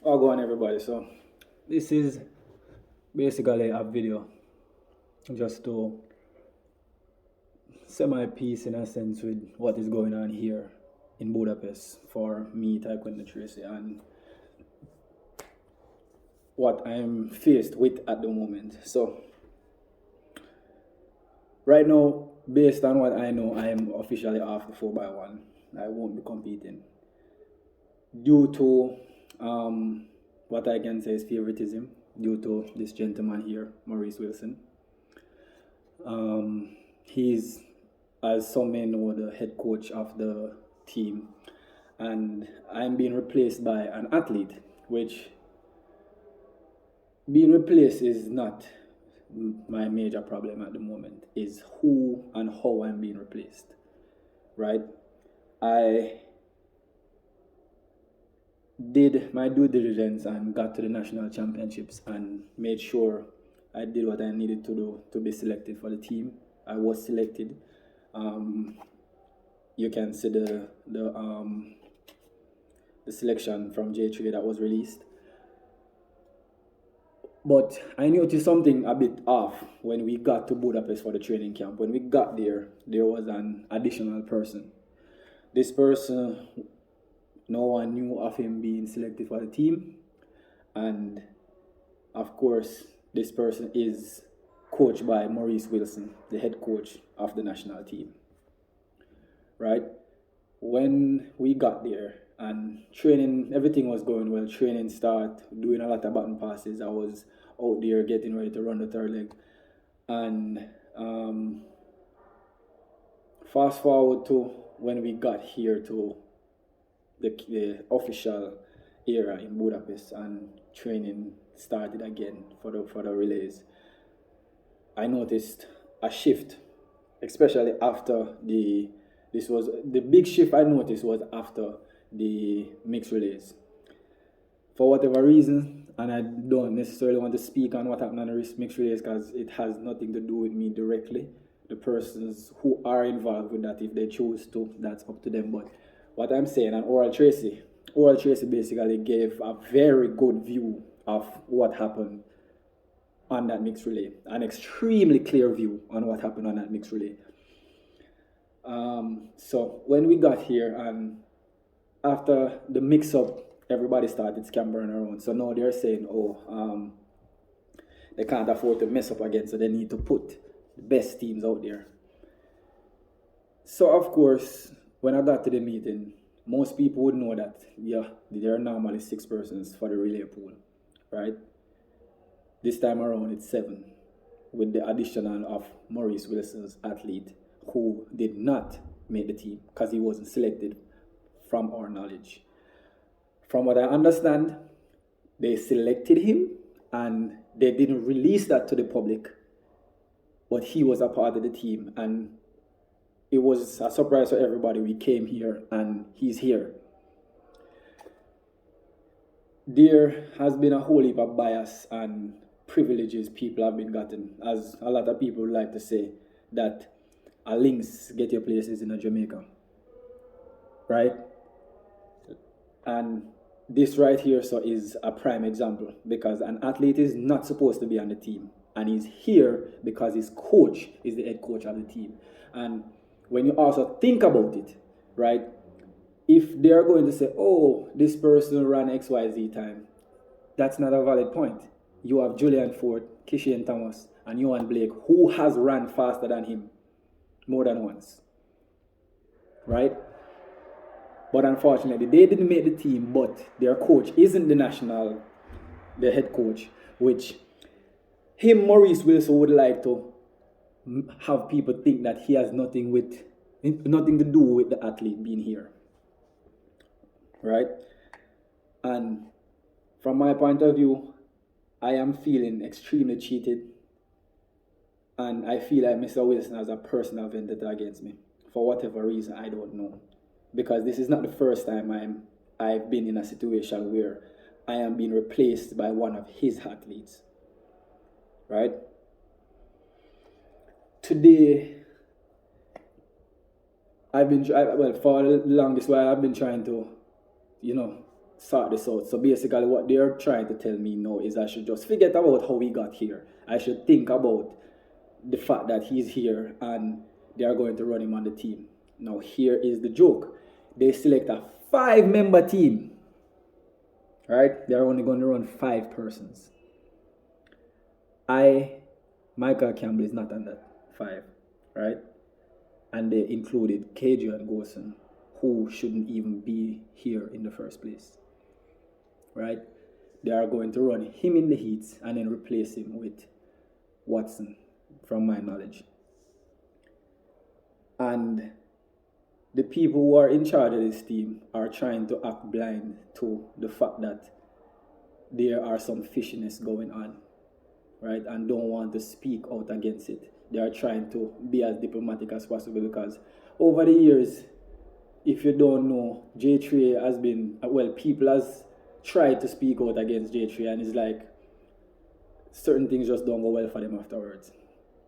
I'll go on everybody. So this is basically a video just to say my piece in a sense with what is going on here in Budapest for me, Taekwondo Tracy, and what I'm faced with at the moment. So right now, based on what I know, I am officially off the 4x1. I won't be competing due to what I can say is favoritism due to this gentleman here, Maurice Wilson. He's, as some may know, the head coach of the team, and I'm being replaced by an athlete, which being replaced is not my major problem at the moment, is who and how I'm being replaced, right? I did my due diligence and got to the national championships and made sure I did what I needed to do to be selected for the team. I was selected. You can see the selection from J3 that was released. But I noticed something a bit off when we got to Budapest for the training camp. When we got there, there was an additional person. This person, no one knew of him being selected for the team. And of course, this person is coached by Maurice Wilson, the head coach of the national team. Right? When we got there and training, everything was going well. Training start, doing a lot of button passes. I was out there getting ready to run the third leg. And fast forward to when we got here to the official era in Budapest and training started again for the relays. I noticed a shift, especially after the big shift I noticed was after the mixed relays. For whatever reason, and I don't necessarily want to speak on what happened on the mixed relays because it has nothing to do with me directly. The persons who are involved with that, if they choose to, that's up to them. But what I'm saying, and Oral Tracy basically gave a very good view of what happened on that mixed relay, an extremely clear view on what happened on that mixed relay. So when we got here and after the mix-up, everybody started scampering around. So now they're saying, they can't afford to mess up again, so they need to put the best teams out there. So of course, when I got to the meeting, most people would know that, there are normally 6 persons for the relay pool, right? This time around, it's 7, with the additional of Maurice Wilson's athlete, who did not make the team because he wasn't selected from our knowledge. From what I understand, they selected him and they didn't release that to the public, but he was a part of the team and it was a surprise for everybody. We came here and he's here. There has been a whole heap of bias and privileges people have been gotten, as a lot of people like to say that a links get your places in a Jamaica, right? And this right here is a prime example because an athlete is not supposed to be on the team and he's here because his coach is the head coach of the team. And when you also think about it, right, if they're going to say, this person ran XYZ time, that's not a valid point. You have Julian Ford, Kishian Thomas, and Johan Blake, who has run faster than him more than once, right? But unfortunately, they didn't make the team, but their coach isn't the head coach, which Maurice Wilson would like to have people think that he has nothing to do with the athlete being here, right? And from my point of view, I am feeling extremely cheated, and I feel like Mr. Wilson has a personal vendetta against me for whatever reason. I don't know, because this is not the first time I've been in a situation where I am being replaced by one of his athletes, right? Today, for the longest while, I've been trying to, sort this out. So basically what they're trying to tell me now is I should just forget about how we got here. I should think about the fact that he's here and they are going to run him on the team. Now here is the joke. They select a 5-member team. Right? They're only going to run 5 persons. Michael Campbell is not on that 5. Right? And they included Kadrian Gosen, who shouldn't even be here in the first place. Right? They are going to run him in the heats and then replace him with Watson, from my knowledge. And the people who are in charge of this team are trying to act blind to the fact that there are some fishiness going on, right? And don't want to speak out against it. They are trying to be as diplomatic as possible because over the years, if you don't know, J3 has been, people has tried to speak out against J3 and it's like certain things just don't go well for them afterwards,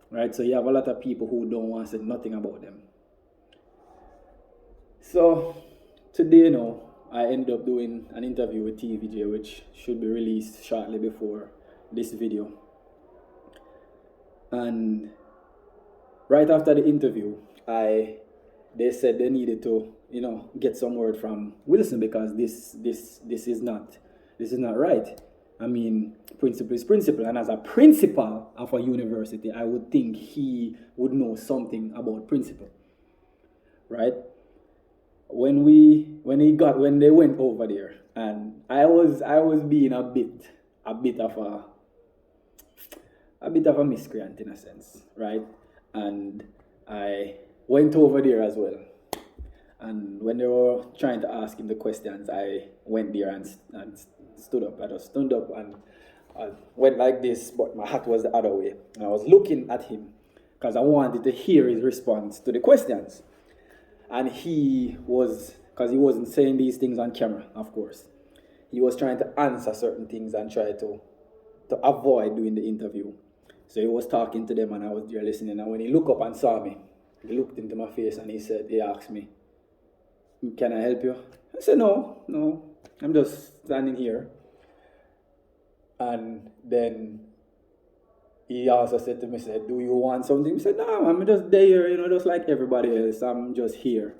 right? So you have a lot of people who don't want to say nothing about them. So today now, I ended up doing an interview with TVJ, which should be released shortly before this video. And right after the interview, they said they needed to, get some word from Wilson because this is not right. I mean, principle is principle, and as a principal of a university, I would think he would know something about principle, right? When they went over there, and I was being a bit of a miscreant in a sense, right? And I went over there as well. And when they were trying to ask him the questions, I went there and stood up. I just stood up and I went like this, but my hat was the other way. And I was looking at him because I wanted to hear his response to the questions. And because he wasn't saying these things on camera, of course. He was trying to answer certain things and try to avoid doing the interview. So he was talking to them and I was there listening. And when he looked up and saw me, he looked into my face and he asked me, "Can I help you?" I said, no, I'm just standing here. And then he also said to me, "Do you want something?" I said, "No, I'm just there, just like everybody else. I'm just here."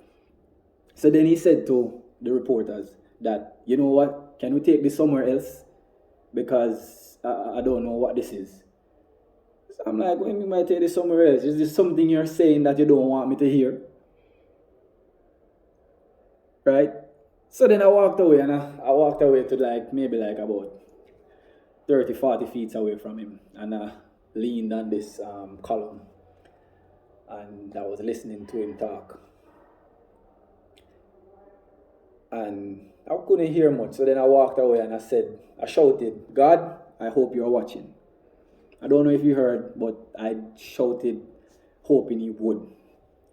So then he said to the reporters that, "You know what, can we take this somewhere else? Because I don't know what this is." So I'm like, "When you might take this somewhere else? Is this something you're saying that you don't want me to hear?" Right? So then I walked away and I walked away to maybe about 30, 40 feet away from him. And I leaned on this column and I was listening to him talk. And I couldn't hear much. So then I walked away and I shouted, "God, I hope you're watching." I don't know if you heard, but I shouted hoping he would,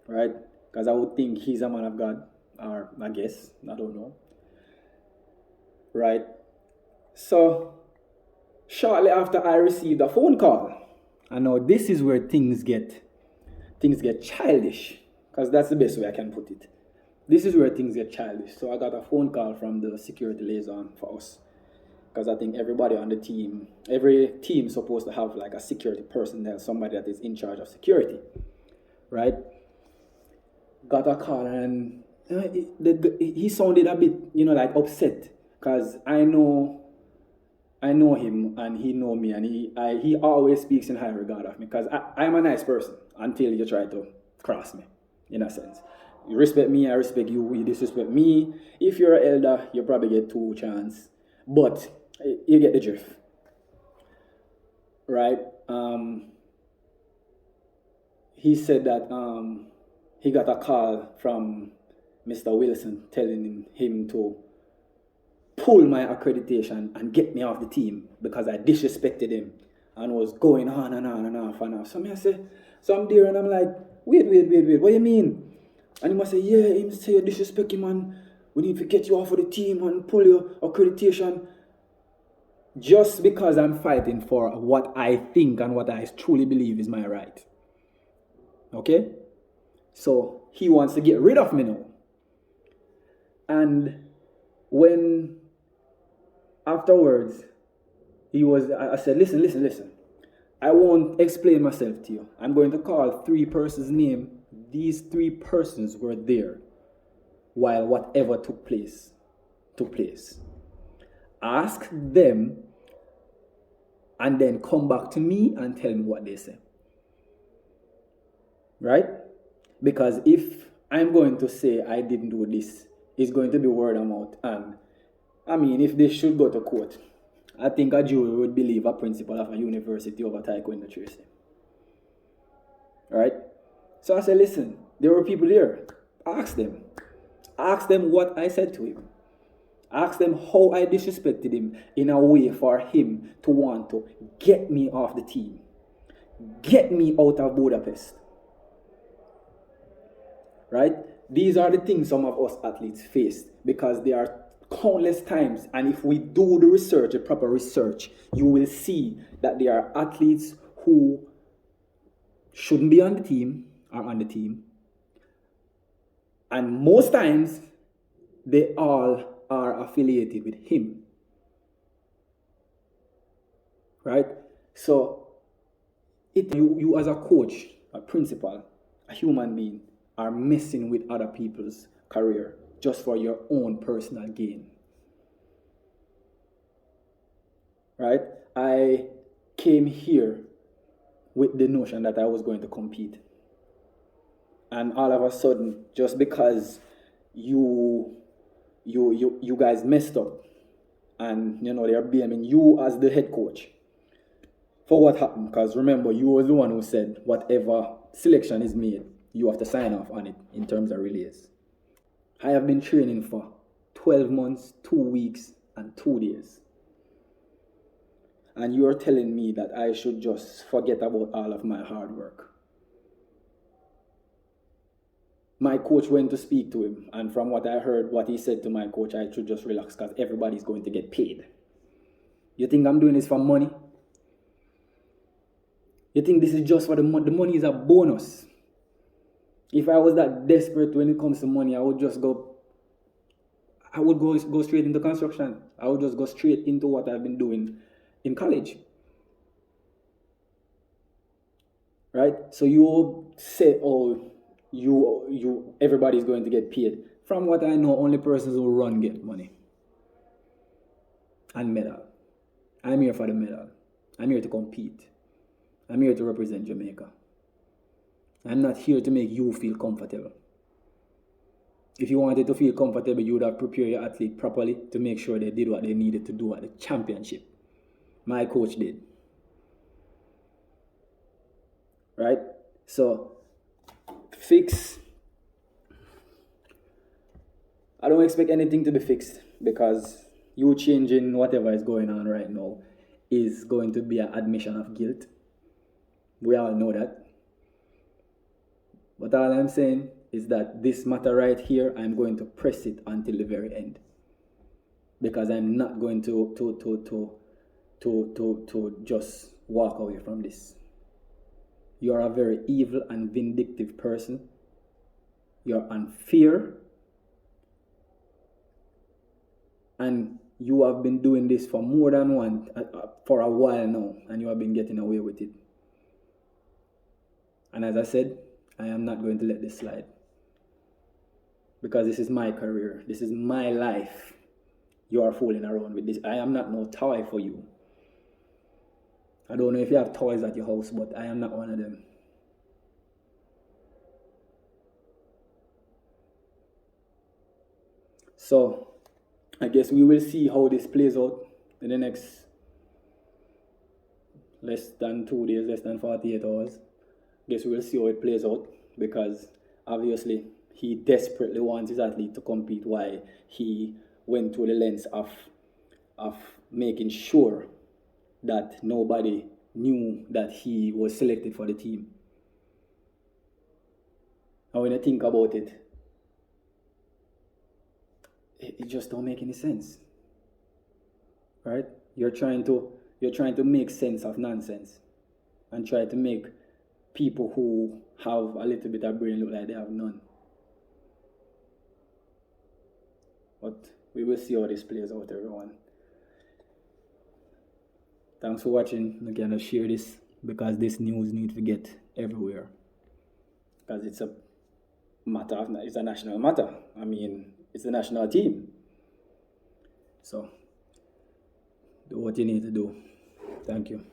right? Because I would think he's a man of God. Or I guess, I don't know. Right? So, shortly after I received a phone call. I know this is where things get childish. Because that's the best way I can put it. This is where things get childish. So I got a phone call from the security liaison for us. Because I think everybody on the team, every team is supposed to have a security personnel, somebody that is in charge of security. Right? Got a call and he sounded a bit, upset because I know him and he know me and he always speaks in high regard of me because I'm a nice person until you try to cross me, in a sense. You respect me, I respect you. You disrespect me. If you're an elder, you probably get 2 chances, but you get the drift, right? He said that he got a call from Mr. Wilson telling him to pull my accreditation and get me off the team because I disrespected him and was going on and on and off and off. So I'm there and I'm like, wait, what do you mean? And he must say, yeah, him say you disrespect him and we need to get you off of the team and pull your accreditation. Just because I'm fighting for what I think and what I truly believe is my right. Okay? So he wants to get rid of me now. And when afterwards, I said, listen. I won't explain myself to you. I'm going to call 3 persons' name. These 3 persons were there while whatever took place. Ask them and then come back to me and tell me what they say. Right? Because if I'm going to say I didn't do this, it's going to be word of mouth. And I mean, if they should go to court, I think a jury would believe a principal of a university over Taekwondo Tracy. Right? So I said, listen, there were people there. Ask them. Ask them what I said to him. Ask them how I disrespected him in a way for him to want to get me off the team. Get me out of Budapest. Right? These are the things some of us athletes face because there are countless times, and if we do the research, the proper research, you will see that there are athletes who shouldn't be on the team or on the team. And most times, they all are affiliated with him. Right? So, you as a coach, a principal, a human being, are messing with other people's career just for your own personal gain. Right? I came here with the notion that I was going to compete. And all of a sudden, just because you guys messed up and they're blaming you as the head coach for what happened, because remember, you were the one who said whatever selection is made, you have to sign off on it in terms of relays. I have been training for 12 months, 2 weeks, and 2 days. And you're telling me that I should just forget about all of my hard work. My coach went to speak to him, and from what I heard, what he said to my coach, I should just relax because everybody's going to get paid. You think I'm doing this for money? You think this is just for the money? The money is a bonus. If I was that desperate when it comes to money, I would go straight into construction. I would just go straight into what I've been doing in college. Right? So you say, oh, everybody's going to get paid. From what I know, only persons who run get money. And medal. I'm here for the medal. I'm here to compete. I'm here to represent Jamaica. I'm not here to make you feel comfortable. If you wanted to feel comfortable, you would have prepared your athlete properly to make sure they did what they needed to do at the championship. My coach did. Right? So, fix. I don't expect anything to be fixed because you changing whatever is going on right now is going to be an admission of guilt. We all know that. But all I'm saying is that this matter right here, I'm going to press it until the very end. Because I'm not going to just walk away from this. You're a very evil and vindictive person. You're unfair. And you have been doing this for more than for a while now, and you have been getting away with it. And as I said, I am not going to let this slide. Because this is my career. This is my life. You are fooling around with this. I am not no toy for you. I don't know if you have toys at your house, but I am not one of them. So, I guess we will see how this plays out in the next less than 2 days, less than 48 hours. Guess we will see how it plays out because obviously he desperately wants his athlete to compete while he went through the lens of making sure that nobody knew that he was selected for the team. And when I think about it, it just don't make any sense. Right? You're trying to make sense of nonsense and try to make people who have a little bit of brain look like they have none. But we will see how this plays out, everyone. Thanks for watching. Again, share this because this news needs to get everywhere. Because it's a matter, it's a national matter. I mean, it's a national team. So, do what you need to do. Thank you.